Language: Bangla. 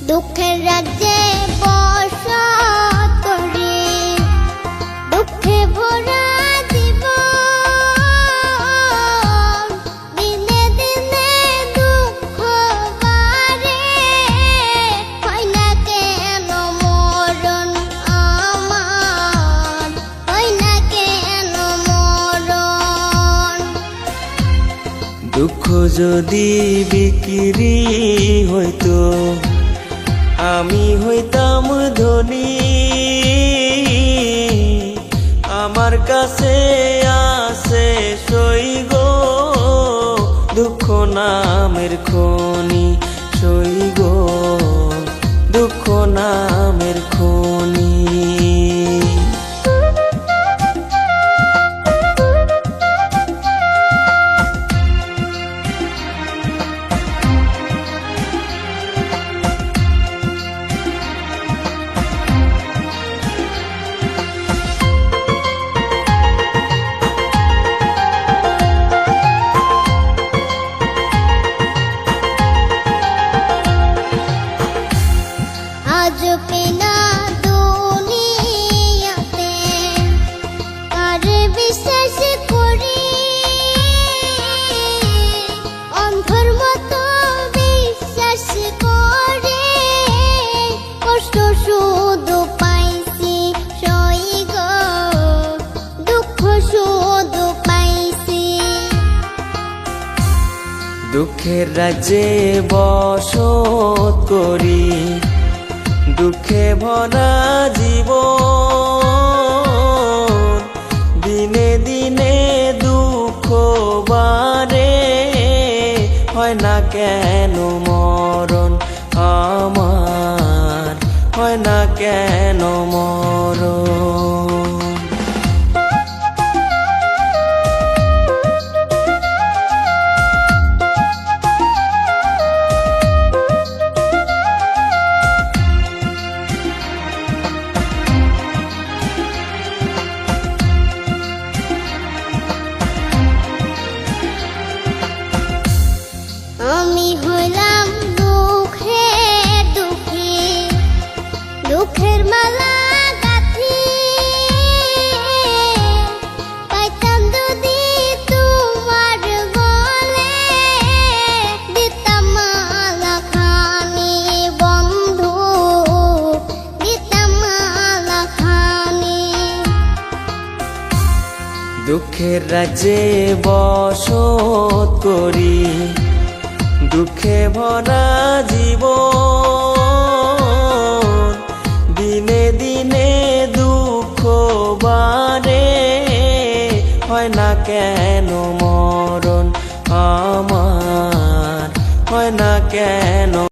দুঃখের রাজ্যে বসত করি, দুঃখে ভরা জীবন, দিনে দিনে দুঃখ বাড়ে, হয় না কেন মরণ আমার, হয় না কেন মরণ। দুঃখ যদি বিক্রি হইতো আমি হইতাম ধনী, আমার কাছে আছে সই গো দুঃখ নামের খনি, সই গো দুঃখ নামের খনি। আজ পেনা দুনিয়াতে কার বিশ্বাস করি, অন্ধর মতো বিশ্বাস করে কষ্ট শুধু পাইছি সই গো দুঃখ শুধু পাইছি। দুঃখের রাজ্যে বসত করি, দুঃখে ভরা জীবন, দিনে দিনে দুঃখ বাড়ে, হয় না কেন মরণ আমার, হয় না কেন মরণ। আমি হইলাম দুঃখের দুঃখী, দুঃখের মালা গাঁথি, পাইতাম যদি তোমার গলে, দিতাম মালা খানি বন্ধু, দিতাম মালা খানি। দুঃখের রাজ্যে বসত করি, দুঃখে ভরা জীবন, দিনে দিনে দুঃখ বাড়ে, হয় না কেন মরণ আমার, হয় না কেন